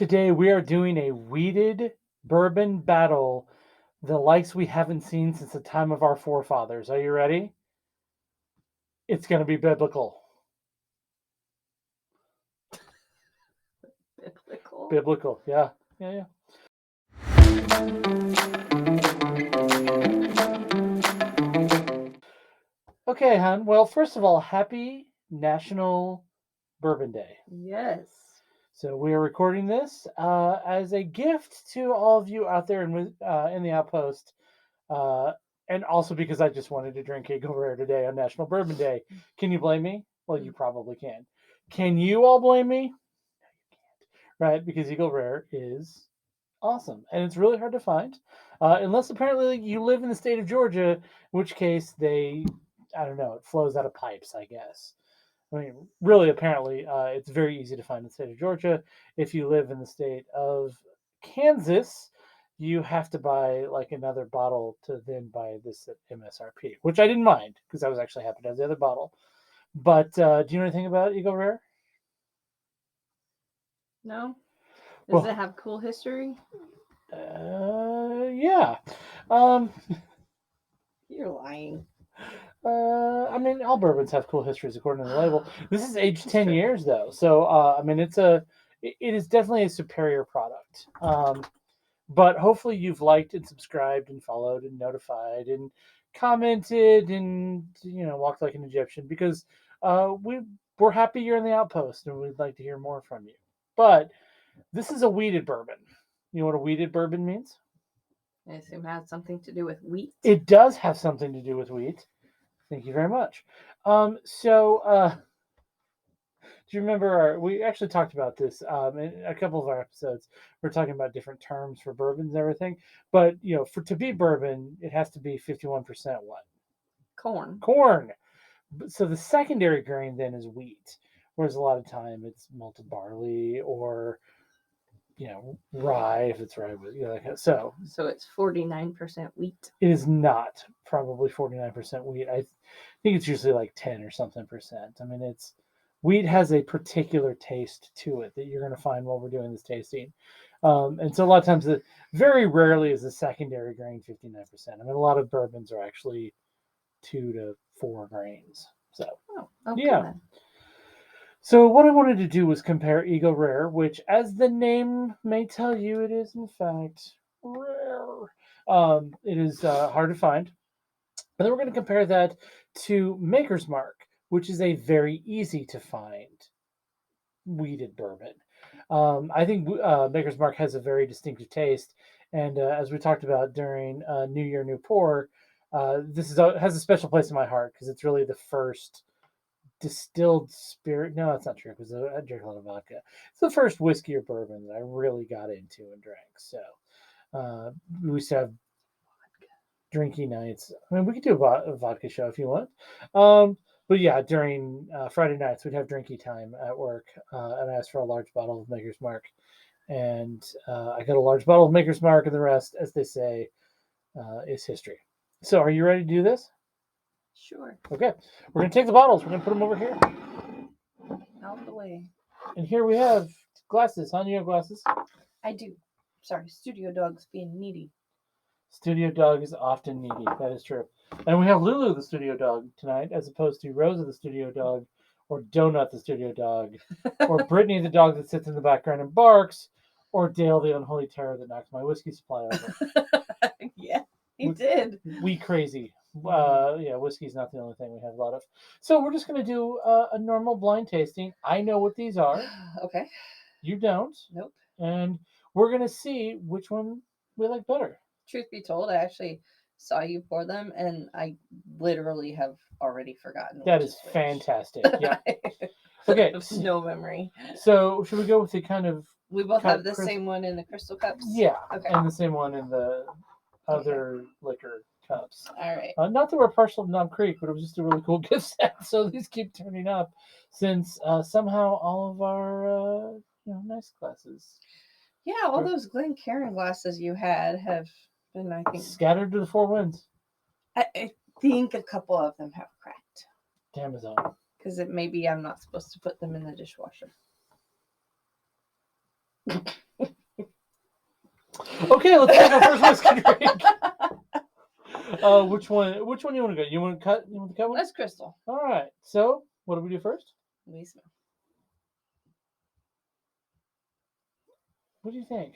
Today we are doing a wheated bourbon battle, the likes we haven't seen since the time of our forefathers. Are you ready? It's going to be biblical. Biblical. Biblical, yeah. Yeah. Okay, hon. Well, first of all, happy National Bourbon Day. Yes. So we are recording this as a gift to all of you out there in the outpost, uh, and also because I just wanted to drink Eagle Rare today on National Bourbon Day. Can you blame me? Well, you probably can. Can you all blame me? Right, because Eagle Rare is awesome, and it's really hard to find, unless apparently you live in the state of Georgia, in which case I don't know, it flows out of pipes, I guess. I mean, really, apparently, it's very easy to find in the state of Georgia. If you live in the state of Kansas, you have to buy like another bottle to then buy this at MSRP, which I didn't mind because I was actually happy to have the other bottle. But do you know anything about Eagle Rare? No? Does Well, it have cool history? yeah. Um, You're lying. I mean, all bourbons have cool histories according to the label. This is aged It's 10 true. years though, so I mean, it is definitely a superior product. But hopefully you've liked and subscribed and followed and notified and commented and walked like an Egyptian because we're happy you're in the outpost and we'd like to hear more from you. But this is a wheated bourbon. You know what a wheated bourbon means? I assume it has something to do with wheat. It does have something to do with wheat. Thank you very much. Do you remember we actually talked about this in a couple of our episodes? We're talking about different terms for bourbons and everything. But, to be bourbon, it has to be 51% what? Corn. Corn. So the secondary grain then is wheat, whereas a lot of time it's malted barley or, rye if it's rye. So So it's 49% wheat. it is not probably 49% wheat. I think it's usually like 10 or something percent. I mean, wheat has a particular taste to it that you're going to find while we're doing this tasting. And so a lot of times, very rarely is the secondary grain 59%. I mean, a lot of bourbons are actually 2 to 4 grains. So, Okay yeah. then. So what I wanted to do was compare Eagle Rare, which, as the name may tell you, it is in fact rare. It is hard to find. And then we're going to compare that to Maker's Mark, which is a very easy to find wheated bourbon. I think Maker's Mark has a very distinctive taste, and as we talked about during New Year, New Pour, this has a special place in my heart because it's really the first distilled spirit. No, that's not true because I drink a lot of vodka. It's the first whiskey or bourbon that I really got into and drank. So we used to have drinking nights. I mean, we could do a vodka show if you want. But yeah, during Friday nights, we'd have drinky time at work, and I asked for a large bottle of Maker's Mark. And I got a large bottle of Maker's Mark, and the rest, as they say, is history. So, are you ready to do this? Sure. Okay. We're going to take the bottles. We're going to put them over here. Out the way. And here we have glasses. Hon, you have glasses? I do. Sorry, studio dog's being needy. Studio dog is often needy. That is true. And we have Lulu, the studio dog, tonight, as opposed to Rosa, the studio dog, or Donut, the studio dog, or Brittany, the dog that sits in the background and barks, or Dale, the unholy terror that knocks my whiskey supply over. Yeah, he did. We crazy. Yeah, whiskey's not the only thing we have a lot of. So we're just going to do a normal blind tasting. I know what these are. Okay. You don't. Nope. And we're going to see which one we like better. Truth be told, I actually saw you pour them, and I literally have already forgotten. That is fantastic. Yeah. Okay. No memory. So should we go with the kind of? We both have the same one in the crystal cups. Yeah. Okay. And the same one in the other liquor cups. All right. Not that we're partial to Nom Creek, but it was just a really cool gift set. So these keep turning up since somehow all of our nice glasses. Yeah, all those Glencairn glasses you had have been, I think, scattered to the four winds. I think a couple of them have cracked. Amazon. Because maybe I'm not supposed to put them in the dishwasher. Okay, let's take our first whiskey drink. Which one? Which one you want to go? You want to cut? You want to cut one? That's Crystal. All right. So, what do we do first? We smell. What do you think?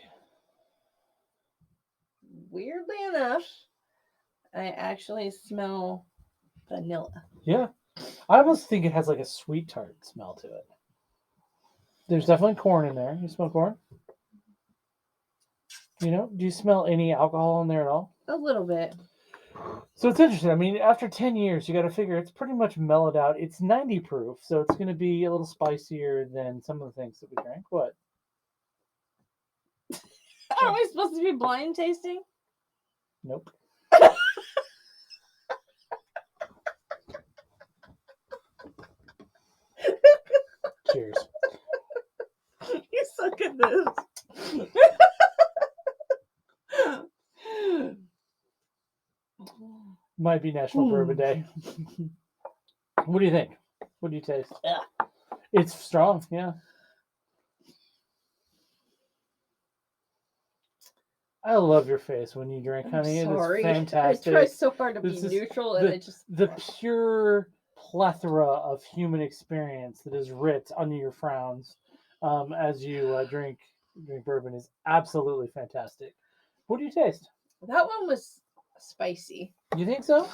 Weirdly enough, I actually smell vanilla. Yeah, I almost think it has like a sweet tart smell to it. There's definitely corn in there. You smell corn? You know? Do you smell any alcohol in there at all? A little bit. So it's interesting. I mean, after 10 years, you got to figure it's pretty much mellowed out. It's 90 proof, so it's going to be a little spicier than some of the things that we drank. What? Are we supposed to be blind tasting? Nope. Cheers. You suck at this. Might be National Bourbon Day. What do you think? What do you taste? Ugh. It's strong, yeah. I love your face when you drink, honey. It is fantastic. I try so hard to This be is neutral, and it just the pure plethora of human experience that is writ under your frowns as you drink bourbon is absolutely fantastic. What do you taste? that one was spicy. You think so?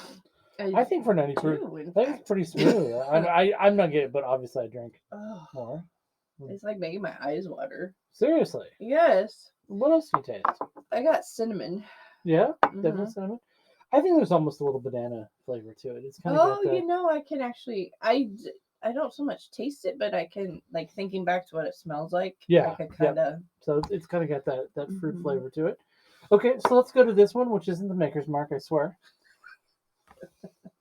I think for 90 proof, do, in I think it's fact. pretty smooth. I'm not getting it, but obviously I drink Ugh, more. it's like making my eyes water. Seriously. Yes, What else do you taste? I got cinnamon. Yeah, definitely Mhm. cinnamon. I think there's almost a little banana flavor to it. It's kind of Oh, got that. you know, I can actually. I don't so much taste it, but I can, like, thinking back to what it smells like. Yeah, I could kind of. So it's kind of got that fruit Mhm. flavor to it. Okay, so let's go to this one, which isn't the Maker's Mark, I swear.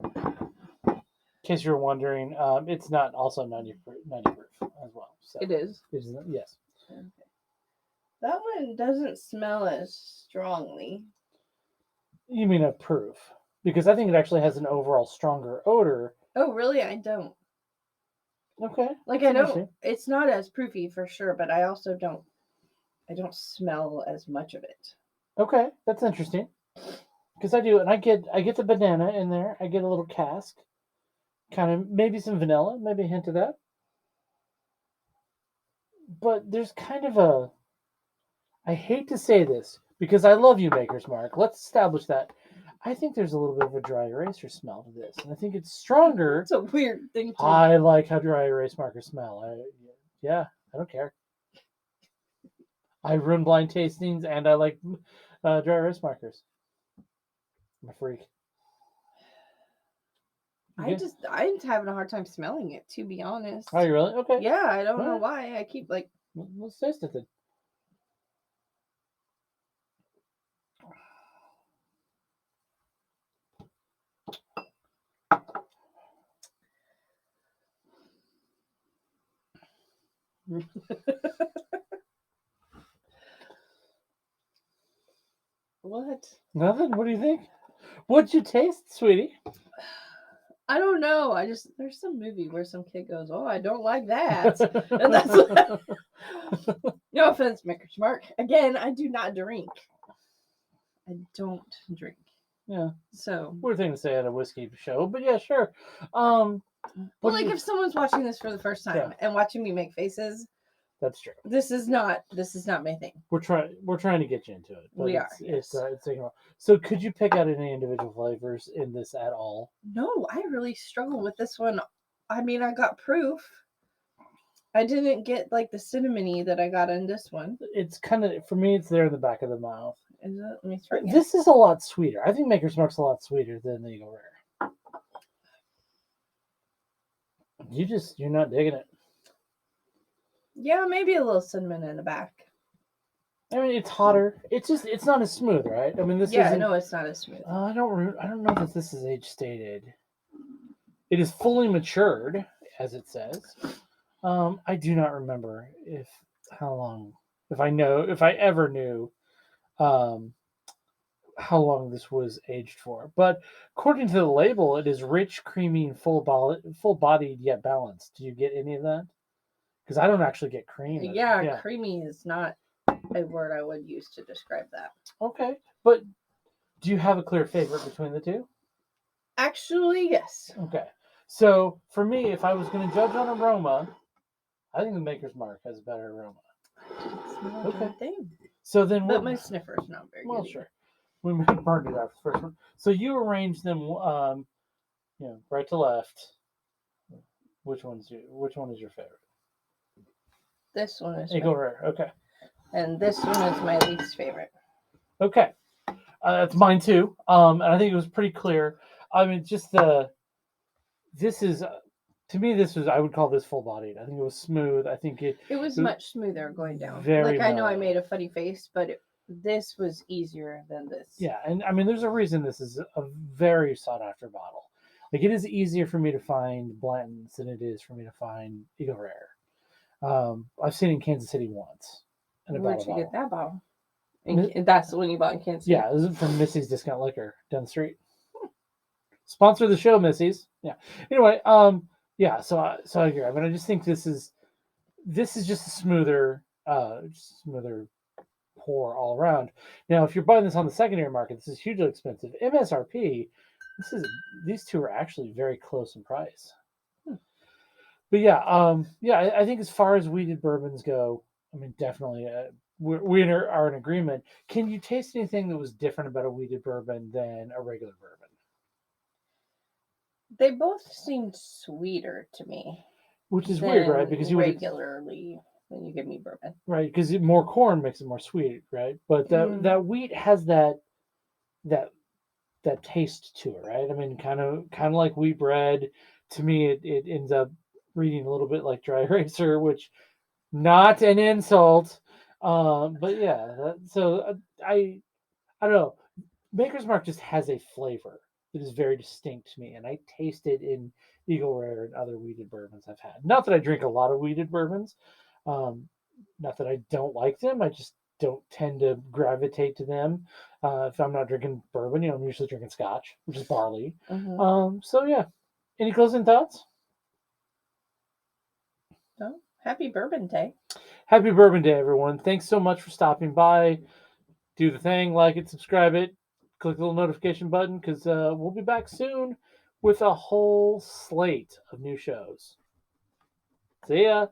In case you're wondering, it's not also 90 proof as well. So It is. it is yes. Okay. That one doesn't smell as strongly. You mean a proof? Because I think it actually has an overall stronger odor. Oh, really? I don't. Okay. Like, that's I don't. interesting. It's not as proofy for sure, but I also don't. I don't smell as much of it. Okay, that's interesting. Because I do, and I get the banana in there. I get a little cask, kind of maybe some vanilla, maybe a hint of that. But there's kind of a. I hate to say this because I love you, Maker's Mark. Let's establish that. I think there's a little bit of a dry eraser smell to this, and I think it's stronger. It's a weird thing to. I like how dry erase markers smell. Yeah, I don't care. I run blind tastings, and I like dry erase markers. I'm a freak. I'm having a hard time smelling it, to be honest. Are you really? Okay. Yeah, I don't know Alright. why. I keep like. Let's taste it then. What? Nothing. What do you think? What'd you taste, sweetie? I don't know. There's some movie where some kid goes, "Oh, I don't like that," and that's what, no offense, Maker's Mark. Again, I do not drink. I don't drink. Yeah. So, Weird thing to say at a whiskey show, but yeah, sure. well, what like do you- if someone's watching this for the first time Yeah. and watching me make faces, That's true. this is not my thing. We're trying to get you into it. But We are, It's yes. it's taking a while. So could you pick out any individual flavors in this at all? No, I really struggle with this one. I mean, I got proof. I didn't get like the cinnamony that I got in this one. It's kind of for me. It's there in the back of the mouth. Is it? Let me try again. This is a lot sweeter. I think Maker's Mark's a lot sweeter than the Eagle Rare. You're not digging it. Yeah, maybe a little cinnamon in the back. I mean, it's hotter. It's not as smooth, right? I mean, this Yeah, isn't. no, it's not as smooth. I don't know that this is age stated. It is fully matured, as it says. I do not remember if I ever knew, how long this was aged for. But according to the label, it is rich, creamy, and full-bodied yet balanced. Do you get any of that? Because I don't actually get cream. Yeah, creamy is not. a word I would use to describe that. Okay, but do you have a clear favorite between the two? Actually, yes. Okay, so for me, if I was going to judge on aroma, I think the Maker's Mark has a better aroma. It's not Okay. a thing. So then, But my sniffer's not very well, good. sure. We may have burned it out the first one. So you arrange them, right to left. Which one is your favorite? This one is Eagle my, Rare. Okay. and this one is my least favorite. Okay. That's mine too. And I think it was pretty clear. I mean, just this is, to me, I would call this full bodied. I think it was smooth. I think It was much smoother going down. Very Like, I know I mellow. made a funny face, but this was easier than this. Yeah, and I mean, there's a reason this is a very sought after bottle. Like, it is easier for me to find Blanton's than it is for me to find Eagle Rare. I've seen it in Kansas City once. Where'd you get that bottle? And that's the one you bought in Kansas City? Yeah, this is from Missy's Discount Liquor down the street. Sponsor the show, Missy's. Yeah. Anyway, yeah. So I agree. I mean, I just think this is just a smoother pour all around. Now, if you're buying this on the secondary market, this is hugely expensive. MSRP. These two are actually very close in price. But yeah, I think as far as weeded bourbons go, I mean, definitely, we are in agreement. Can you taste anything that was different about a weeded bourbon than a regular bourbon? They both seemed sweeter to me. Which is weird, right? Because you regularly when you give me bourbon, right? Because more corn makes it more sweet, right? But that wheat has that taste to it, right? I mean, kind of like wheat bread. To me, it ends up reading a little bit like dry eraser, which not an insult. But yeah, so I don't know. Maker's Mark just has a flavor that is very distinct to me, and I taste it in Eagle Rare and other weeded bourbons I've had. Not that I drink a lot of weeded bourbons, um, not that I don't like them. I just don't tend to gravitate to them. If I'm not drinking bourbon, I'm usually drinking Scotch, which is barley. So yeah. Any closing thoughts? No. Happy Bourbon Day. Happy Bourbon Day, everyone. Thanks so much for stopping by. Do the thing, like it, subscribe it, click the little notification button, because we'll be back soon with a whole slate of new shows. See ya.